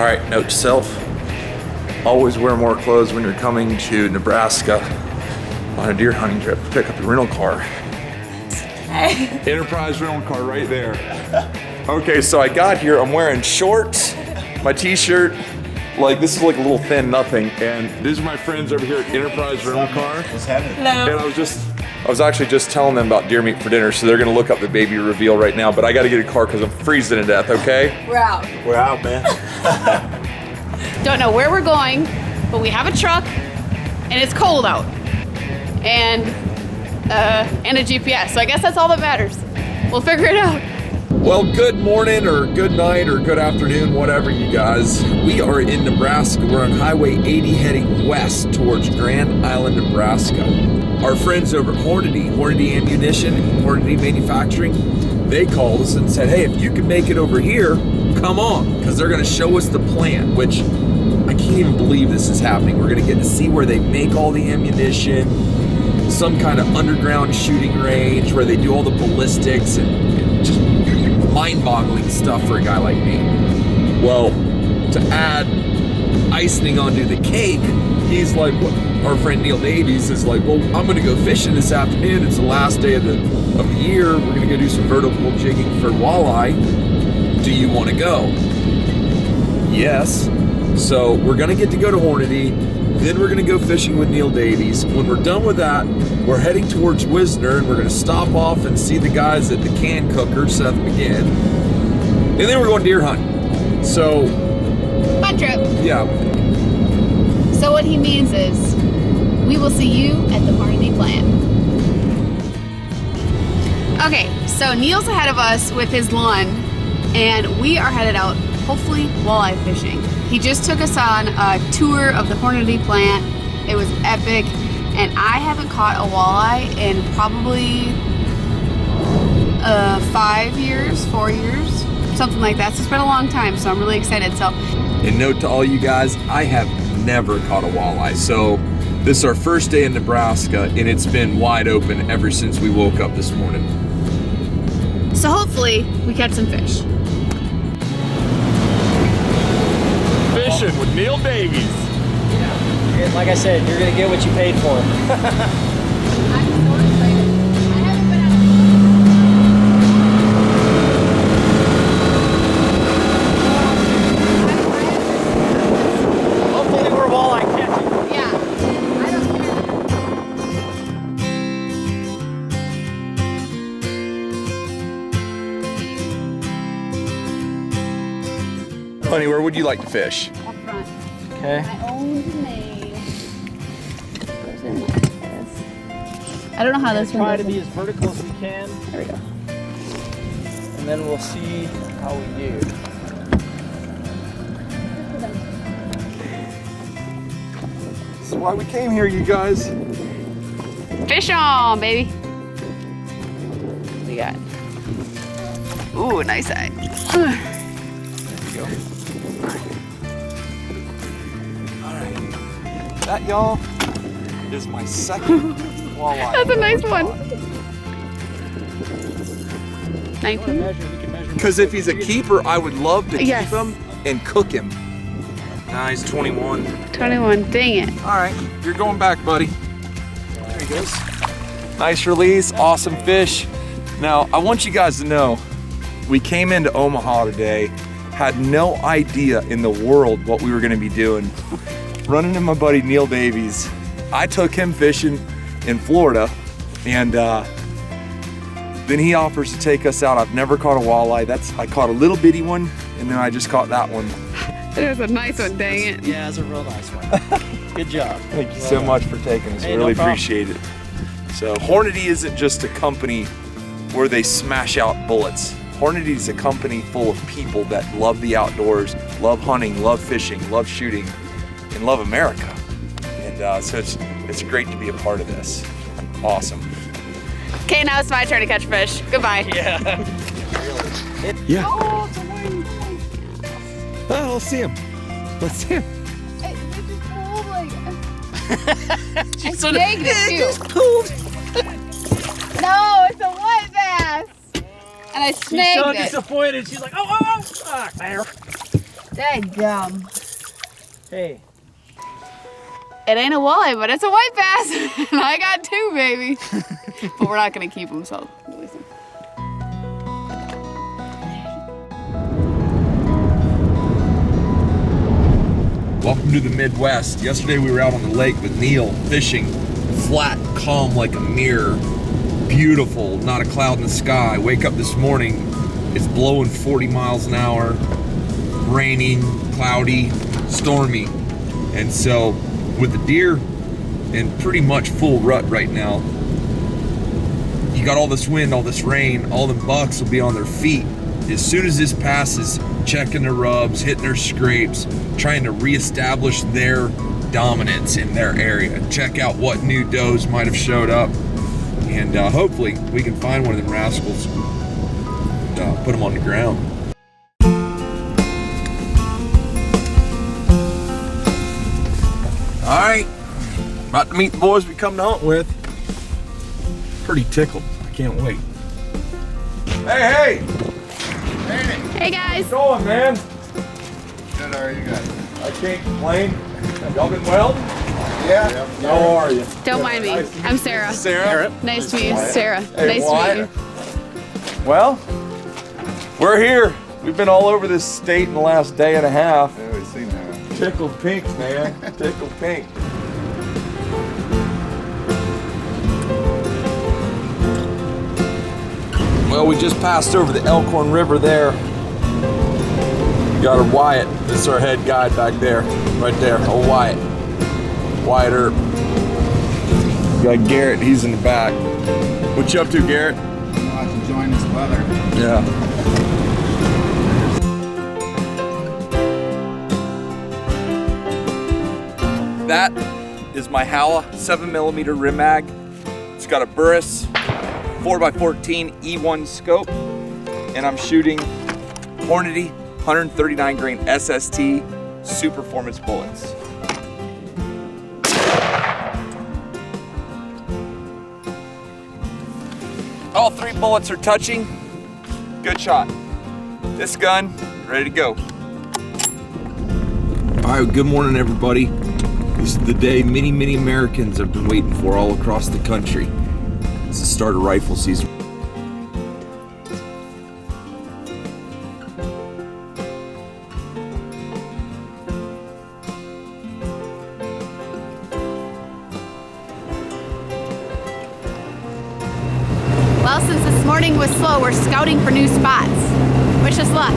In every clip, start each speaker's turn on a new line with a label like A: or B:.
A: right, note to self. Always wear more clothes when you're coming to Nebraska on a deer hunting trip. Pick up the rental car. Enterprise rental car right there. Okay, so I got here, I'm wearing shorts, my t-shirt, like this is like a little thin nothing, and these are my friends over here at Enterprise rental car.
B: What's happening?
A: Hello. And I was actually just telling them about deer meat for dinner, so they're gonna look up the baby reveal right now, but I gotta get a car because I'm freezing to death, okay?
C: We're out.
B: We're out, man.
C: Don't know where we're going, but we have a truck, and it's cold out. And a GPS, so I guess that's all that matters. We'll figure it out.
A: Well, good morning or good night or good afternoon, whatever you guys. We are in Nebraska. We're on Highway 80 heading west towards Grand Island, Nebraska. Our friends over at Hornady Ammunition, Hornady Manufacturing, they called us and said, hey, if you can make it over here, come on, because they're gonna show us the plant, which I can't even believe this is happening. We're gonna get to see where they make all the ammunition, some kind of underground shooting range where they do all the ballistics and just mind-boggling stuff for a guy like me. Well, to add icing onto the cake, he's like, what, our friend Neil Davies is like, well, I'm gonna go fishing this afternoon. It's the last day of the year. We're gonna go do some vertical jigging for walleye. Do you wanna go? Yes. So we're gonna get to go to Hornady. Then we're gonna go fishing with Neil Davies. When we're done with that, we're heading towards Wisner, and we're gonna stop off and see the guys at the can cooker, Seth McGinn. And then we're going deer hunting. So.
C: Fun trip.
A: Yeah.
C: So what he means is, we will see you at the Hornady plant. Okay, so Neil's ahead of us with his lawn, and we are headed out, hopefully walleye fishing. He just took us on a tour of the Hornady plant. It was epic, and I haven't caught a walleye in probably 5 years, 4 years, something like that. So it's been a long time, so I'm really excited. So,
A: and note to all you guys, I have never caught a walleye. So this is our first day in Nebraska, and it's been wide open ever since we woke up this morning.
C: So hopefully we catch some fish.
A: Fishing with Neil Davies.
D: Yeah. Like I said, you're gonna get what you paid for.
C: I'm so excited. I haven't been out.
D: Hopefully we're walleye catching.
C: Yeah. I don't care.
A: Honey, where would you like to fish?
C: Up front.
D: Okay.
C: My own made. Where's the this? I don't know how this one
D: Try to
C: goes.
D: be as vertical as we can,
C: There we go.
D: and then we'll see how we do.
A: That's why we came here, you guys.
C: Fish on, baby. What we got? Ooh, nice eye.
A: That, y'all, is my second walleye.
C: That's a nice one. 19?
A: Because if he's a keeper, I would love to keep
C: Yes.
A: him and cook him. Nah, he's 21.
C: 21, dang it.
A: All right, you're going back, buddy. There he goes. Nice release, awesome fish. Now, I want you guys to know, we came into Omaha today, had no idea in the world what we were gonna be doing. Running into my buddy Neil Davies. I took him fishing in Florida, and then he offers to take us out. I've never caught a walleye. I caught a little bitty one, and then I just caught that one.
C: It was a nice one, dang it.
D: Yeah, it's a real nice one. Good job.
A: Thank you so much for taking us.
D: Hey,
A: Really
D: no problem.
A: appreciate it. So Hornady isn't just a company where they smash out bullets. Hornady is a company full of people that love the outdoors, love hunting, love fishing, love shooting, and love America. And so it's great to be a part of this. Awesome.
C: Okay, now it's my turn to catch fish. Goodbye.
D: Yeah.
A: Yeah.
C: Oh, it's a wing.
A: Oh, let's see him. Let's see him.
C: They just pulled like. I
D: sort of-
C: snagged it too. No, it's a white bass. And I
D: She's
C: snagged
D: so
C: it.
D: disappointed. She's like, oh, there.
C: Dadgum.
D: Hey.
C: It ain't a walleye, but it's a white bass. And I got two, baby. But we're not gonna keep them, so release them.
A: Welcome to the Midwest. Yesterday we were out on the lake with Neil fishing. Flat, calm like a mirror. Beautiful, not a cloud in the sky. Wake up this morning, it's blowing 40 miles an hour, raining, cloudy, stormy. And so with the deer in pretty much full rut right now, you got all this wind, all this rain, all them bucks will be on their feet. As soon as this passes, checking their rubs, hitting their scrapes, trying to reestablish their dominance in their area. Check out what new does might have showed up, and hopefully we can find one of them rascals and put them on the ground. All right, about to meet the boys we come to hunt with. Pretty tickled, I can't wait. Hey!
C: Hey guys.
A: How's it going, man?
B: Good, how are you guys?
A: I can't complain. Y'all been well?
B: Yeah.
A: How are you?
C: Don't mind me. I'm Sarah.
A: Sarah?
C: Nice to meet you, Sarah.
A: Hey,
C: Nice
A: Wyatt.
C: to meet you.
A: Well, we're here. We've been all over this state in the last day and a half.
B: Yeah, we've seen that.
A: Tickled pink, man. Tickled pink. Well, we just passed over the Elkhorn River there. Got a Wyatt. This is our head guide back there. Right there. Oh, Wyatt. Wyatt Earp. Got Garrett. He's in the back. What you up to, Garrett?
B: I'm enjoying this weather.
A: Yeah. That is my Howa 7mm rim mag. It's got a Burris 4x14 E1 scope, and I'm shooting Hornady 139 grain SST Super Performance bullets. All three bullets are touching. Good shot. This gun, ready to go. All right, good morning, everybody. This is the day many Americans have been waiting for all across the country. It's the start of rifle season.
C: Well, since this morning was slow, we're scouting for new spots. Wish us luck.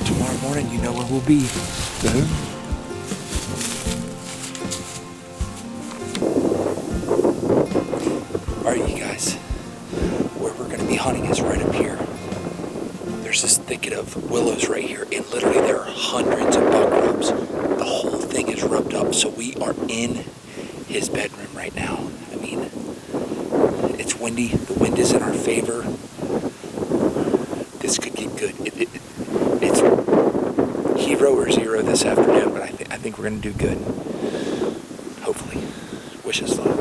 A: Tomorrow morning, you know where we'll be. All right, you guys. Where we're going to be hunting is right up here. There's this thicket of willows right here, and literally there are hundreds of buck rubs. The whole thing is rubbed up, so we are in his bedroom right now. I mean, it's windy. The wind is in our favor. This could get good. It's hero or zero this afternoon, but I think we're going to do good. Hopefully. Wish us luck.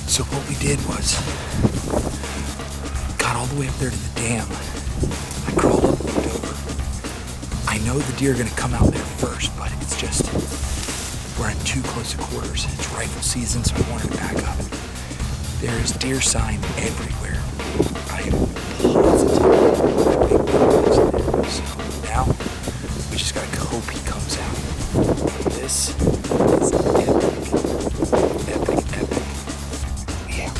A: So what we did was got all the way up there to the dam. I crawled up, looked over. I know the deer are gonna come out there first, but it's just we're in too close to quarters. It's rifle season, so I wanted to back up. There is deer sign everywhere. I am positive that big bull is there. So now we just gotta hope he comes out. This is epic. Yeah.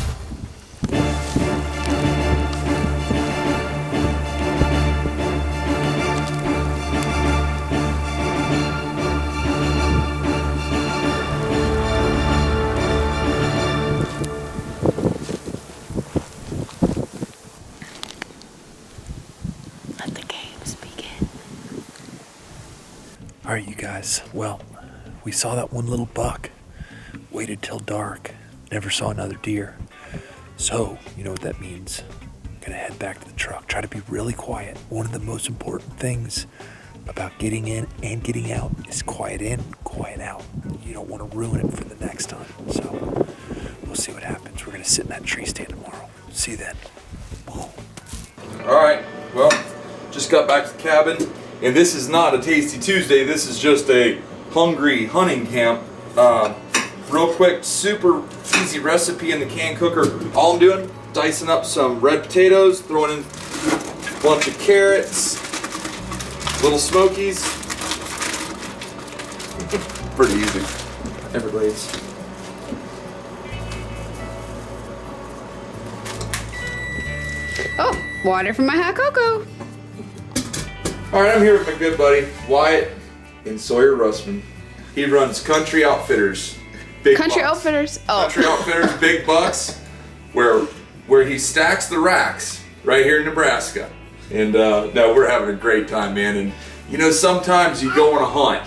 E: All right, you guys. Well, we saw that one little buck. Waited till dark. Never saw another deer. So, you know what that means. Gonna head back to the truck. Try to be really quiet. One of the most important things about getting in and getting out is quiet in, quiet out. You don't want to ruin it for the next time. So, we'll see what happens. We're gonna sit in that tree stand tomorrow. See you then.
A: All right, well, just got back to the cabin, and this is not a Tasty Tuesday. This is just a hungry hunting camp. Real quick, super easy recipe in the can cooker. All I'm doing, dicing up some red potatoes, throwing in a bunch of carrots, little smokies. Pretty easy. Everglades.
C: Oh, water from my hot cocoa.
A: All right, I'm here with my good buddy, Wyatt and Sawyer Russman. He runs Country Outfitters. Big
C: Country
A: Bucks.
C: Outfitters. Oh.
A: Country Outfitters, Big Bucks, where he stacks the racks right here in Nebraska. And no, we're having a great time, man. And you know, sometimes you go on a hunt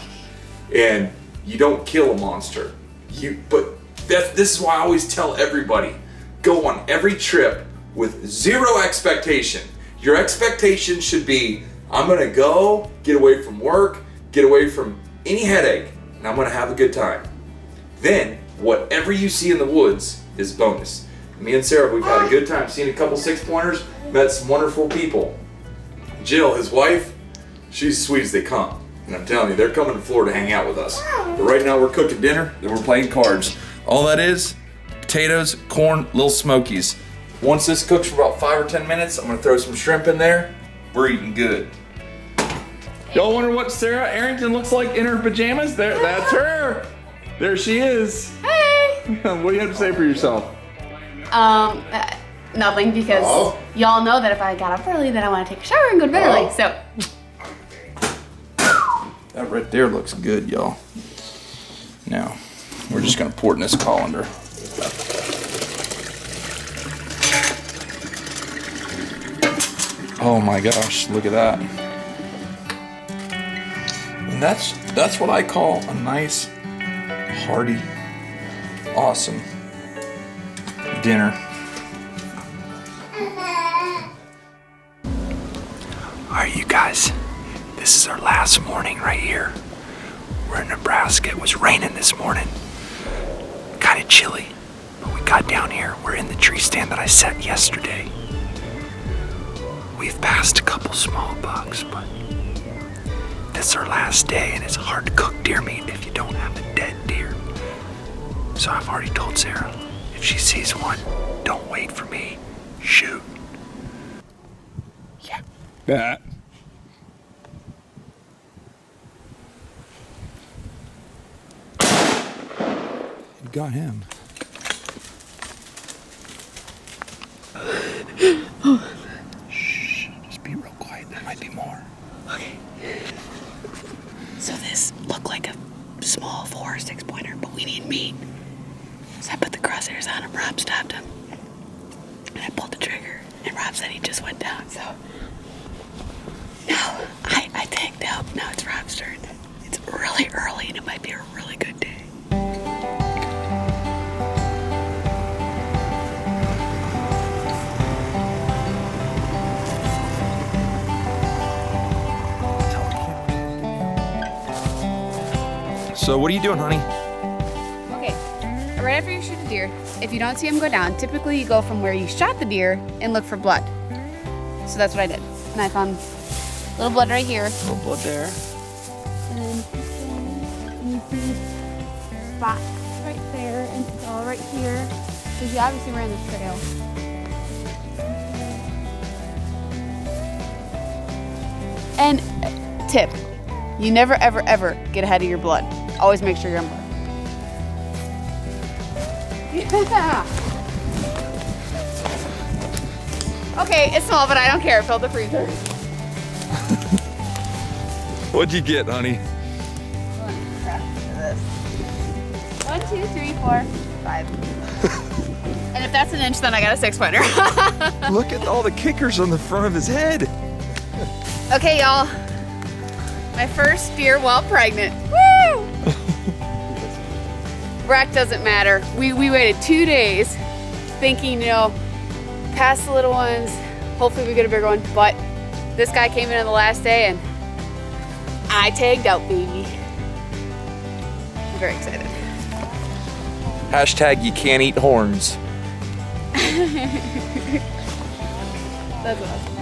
A: and you don't kill a monster. But this is why I always tell everybody, go on every trip with zero expectation. Your expectation should be, I'm gonna go, get away from work, get away from any headache, and I'm gonna have a good time. Then, whatever you see in the woods is bonus. Me and Sarah, we've had a good time, seen a couple 6-pointers, met some wonderful people. Jill, his wife, she's sweet as they come. And I'm telling you, they're coming to Florida to hang out with us. But right now we're cooking dinner, and we're playing cards. All that is, potatoes, corn, little smokies. Once this cooks for about 5 or 10 minutes, I'm gonna throw some shrimp in there. We're eating good. Y'all wonder what Sarah Arrington looks like in her pajamas? That's her. There she is.
C: Hey.
A: What do you have to say for yourself?
C: Nothing, because y'all know that if I got up early, then I want to take a shower and go to bed early. So.
A: That right there looks good, y'all. Now, we're just gonna pour it in this colander. Oh my gosh, look at that. And that's what I call a nice, hearty, awesome dinner.
E: All right, you guys. This is our last morning right here. We're in Nebraska. It was raining this morning. Kind of chilly. But we got down here. We're in the tree stand that I set yesterday. We've passed a couple small bucks, but this is our last day, and it's hard to cook deer meat if you don't have a dead deer. So I've already told Sarah, if she sees one, don't wait for me. Shoot. Yeah.
A: That. You got him.
E: Shh. Just be real quiet. There might be more. Okay. So this looked like a small 4 or 6-pointer, but we need meat. So I put the crosshairs on him. Rob stopped him. And I pulled the trigger. And Rob said he just went down. So now I tagged out. Now it's Rob's turn. It's really early, and it might be a really good day.
A: So what are you doing, honey?
C: Okay, right after you shoot a deer, if you don't see him go down, typically you go from where you shot the deer and look for blood. So that's what I did. And I found a little blood right here.
A: A little blood there.
C: And then you see spots right there and it's all right here. Because he obviously ran this trail. And tip, you never ever ever get ahead of your blood. Always make sure you're on board. Yeah. Okay, it's small, but I don't care. Fill the freezer.
A: What'd you get, honey?
C: 1, 2, 3, 4, 5. And if that's an inch, then I got a 6-pointer.
A: Look at all the kickers on the front of his head.
C: Okay, y'all. My first deer while pregnant. Woo! Rack doesn't matter. We waited 2 days thinking, you know, past the little ones, hopefully we get a bigger one, but this guy came in on the last day and I tagged out, baby. I'm very excited.
A: Hashtag you can't eat horns.
C: That's awesome.